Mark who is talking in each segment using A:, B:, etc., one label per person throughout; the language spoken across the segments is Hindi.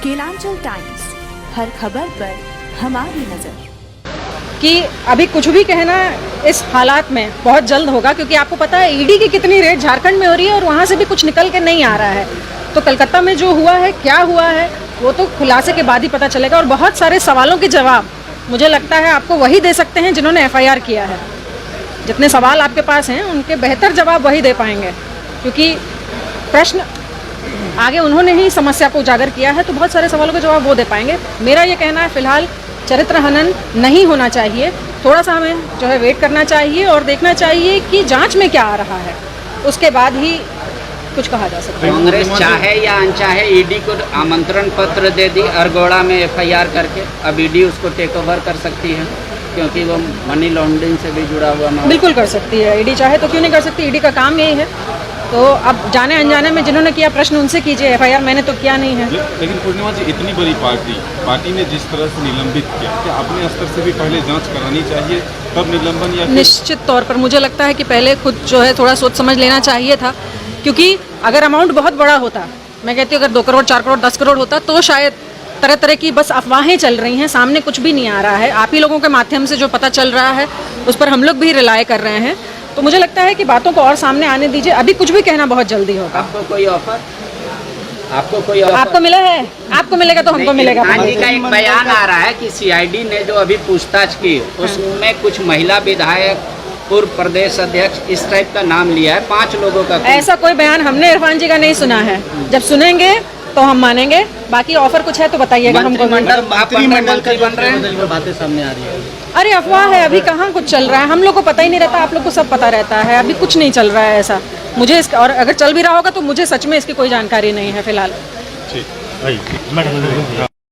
A: केलांचल टाइम्स, हर खबर पर हमारी नजर।
B: कि अभी कुछ भी कहना इस हालात में बहुत जल्द होगा, क्योंकि आपको पता है ईडी की कितनी रेड झारखंड में हो रही है और वहाँ से भी कुछ निकल के नहीं आ रहा है। तो कलकत्ता में जो हुआ है, क्या हुआ है, वो तो खुलासे के बाद ही पता चलेगा। और बहुत सारे सवालों के जवाब मुझे लगता है आपको वही दे सकते हैं जिन्होंने एफआईआर किया है। जितने सवाल आपके पास हैं उनके बेहतर जवाब वही दे पाएंगे, क्योंकि प्रश्न आगे उन्होंने ही समस्या को उजागर किया है। तो बहुत सारे सवालों के जवाब वो दे पाएंगे। मेरा ये कहना है फिलहाल चरित्र हनन नहीं होना चाहिए, थोड़ा सा हमें जो है वेट करना चाहिए और देखना चाहिए कि जांच में क्या आ रहा है, उसके बाद ही कुछ कहा जा सकता है।
C: कांग्रेस चाहे या अनचाहे ईडी को आमंत्रण पत्र दे दी अरगोड़ा में एफआईआर करके, अब ईडी उसको टेक ओवर कर सकती है, क्योंकि वो मनी लॉन्ड्रिंग से भी जुड़ा हुआ मामला।
B: बिल्कुल कर सकती है, ईडी चाहे तो क्यों नहीं कर सकती, ईडी का काम यही है। तो अब जाने अनजाने में जिन्होंने किया प्रश्न उनसे कीजिए, एफआईआर मैंने तो किया नहीं है।
D: लेकिन पूर्णिमा जी, इतनी बड़ी पार्टी ने जिस तरह से निलंबित किया, क्या अपने स्तर से भी पहले जांच करानी चाहिए तब निलंबन? या
B: निश्चित तौर पर मुझे लगता है कि पहले खुद जो है थोड़ा सोच समझ लेना चाहिए था, क्योंकि अगर अमाउंट बहुत बड़ा होता, मैं कहती हूँ अगर 2 करोड़ 4 करोड़ 10 करोड़ होता तो शायद तरह तरह की बस अफवाहें चल रही हैं, सामने कुछ भी नहीं आ रहा है। आप ही लोगों के माध्यम से जो पता चल रहा है उस पर हम लोग भी रिलाय कर रहे हैं। तो मुझे लगता है कि बातों को और सामने आने दीजिए, अभी कुछ भी कहना बहुत जल्दी होगा।
C: आपको कोई ऑफर? आपको
B: मिला है? आपको मिलेगा तो हमको मिलेगा।
C: हाँ जी, का एक बयान आ रहा है कि सीआईडी ने जो अभी पूछताछ की उसमें कुछ महिला विधायक, पूर्व प्रदेश अध्यक्ष, इस टाइप का नाम लिया है, 5 लोगों का।
B: ऐसा कोई बयान हमने इरफान जी का नहीं सुना है। जब सुनेंगे तो हम मानेंगे, बाकी ऑफर कुछ है तो बताइएगा हमको।
C: मंत्रिमंडल बन रहे हैं,
E: बातें सामने आ रही है।
B: अरे अफवाह है, अभी कहाँ कुछ चल रहा है, हम लोग को पता ही नहीं रहता, आप लोग को सब पता रहता है। अभी कुछ नहीं चल रहा है ऐसा मुझे इसका, और अगर चल भी रहा होगा तो मुझे सच में इसकी कोई जानकारी नहीं है फिलहाल।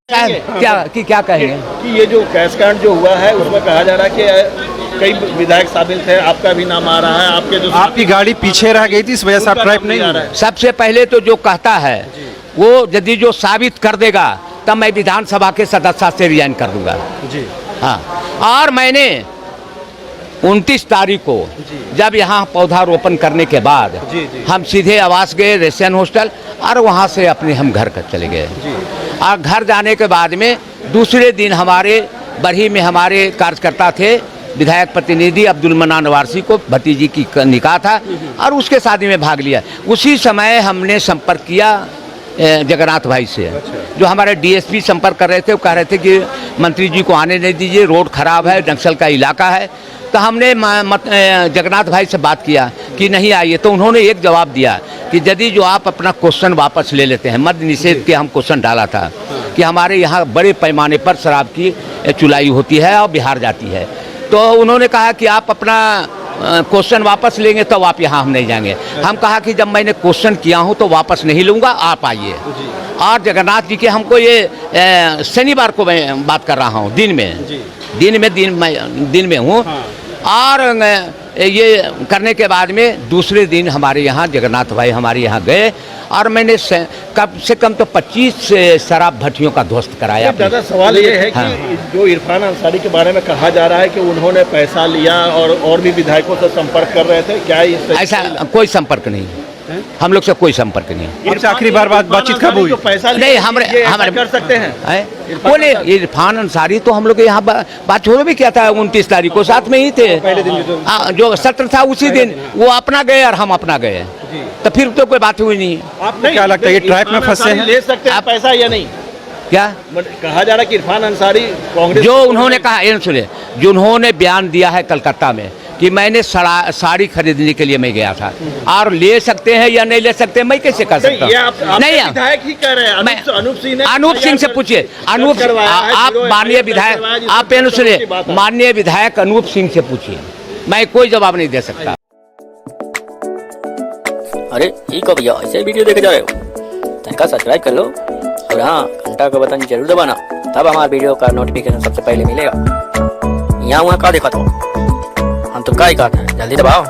E: क्या कहेंगे
F: कि ये जो कैश कांड जो हुआ है उसमें कहा जा रहा है कि कई विधायक शामिल थे, आपका भी नाम आ रहा है, आपके जो
D: आपकी गाड़ी पीछे रह गई थी, इस वजह से आप ट्रैप नहीं आ रहा है।
E: सबसे पहले तो जो कहता है वो यदि जो साबित कर देगा तब मैं विधानसभा के सदस्यता से रिजाइन कर दूंगा जी। हाँ, और मैंने 29 तारीख को जब यहाँ पौधारोपण करने के बाद हम सीधे आवास गए, रेसिडेंट हॉस्टल, और वहाँ से अपने हम घर कर चले गए। और घर जाने के बाद में दूसरे दिन हमारे बरही में हमारे कार्यकर्ता थे, विधायक प्रतिनिधि अब्दुल मन्नान वारसी को भतीजी की निकाह था और उसके शादी में भाग लिया। उसी समय हमने संपर्क किया जगन्नाथ भाई से, जो हमारे डीएसपी संपर्क कर रहे थे। वो कह रहे थे कि मंत्री जी को आने नहीं दीजिए, रोड खराब है, नक्सल का इलाका है। तो हमने जगन्नाथ भाई से बात किया कि नहीं आइए, तो उन्होंने एक जवाब दिया कि यदि जो आप अपना क्वेश्चन वापस ले लेते हैं, मद्य निषेध के हम क्वेश्चन डाला था कि हमारे यहाँ बड़े पैमाने पर शराब की चुलाई होती है और बिहार जाती है, तो उन्होंने कहा कि आप अपना क्वेश्चन वापस लेंगे तो आप यहाँ हम नहीं जाएंगे। हम कहा कि जब मैंने क्वेश्चन किया हूँ तो वापस नहीं लूँगा, आप आइए। और जगन्नाथ जी के हमको ये शनिवार को मैं बात कर रहा हूँ, दिन में हूँ। और ये करने के बाद में दूसरे दिन हमारे यहाँ जगन्नाथ भाई हमारे यहाँ गए और मैंने कम से कम तो 25 शराब भट्टियों का ध्वस्त कराया।
F: दादा, सवाल ये है कि जो इरफान अंसारी के बारे में कहा जा रहा है कि उन्होंने पैसा लिया और भी विधायकों से संपर्क कर रहे थे, क्या
E: ऐसा कोई संपर्क नहीं, हम लोग से कोई संपर्क नहीं।
D: आपसे आखिरी बार बातचीत कब हुई?
F: पैसा
E: नहीं, हमारे
F: कर सकते हैं
E: बोले इरफान अंसारी तो हम लोग यहाँ बात हो भी किया था 29 तारीख को, साथ में ही थे।
F: पहले दिन
E: जो सत्र था उसी दिन वो अपना गए और हम अपना गए, तो फिर तो कोई बात हुई नहीं।
F: आपको
D: क्या लगता है ये ट्रैप में फंसे हैं?
F: ले सकते हैं पैसा या नहीं?
E: क्या
F: कहा जा रहा है कि इरफान अंसारी कांग्रेस,
E: जो उन्होंने कहा, सुने, जो उन्होंने बयान दिया है कलकत्ता में कि मैंने साड़ी खरीदने के लिए मैं गया था, और ले सकते हैं या नहीं ले सकते मैं कैसे कर सकता हूँ? नहीं,
F: विधायक ही कह रहे हैं।
E: अनूप सिंह से पूछिए, अनूप, आप माननीय विधायक, आप सुनिए, माननीय विधायक अनूप सिंह से पूछिए, मैं कोई जवाब नहीं दे सकता।
G: अरे ठीक हो भैया, ऐसे वीडियो देखे जा रहे हो, तनका सब्सक्राइब कर लो और हाँ, घंटा का बटन जरूर दबाना, तब हमारे वीडियो का नोटिफिकेशन सबसे पहले मिलेगा। यहाँ वहाँ का देखा तो हम तो क्या ही कहते हैं, जल्दी दबाओ।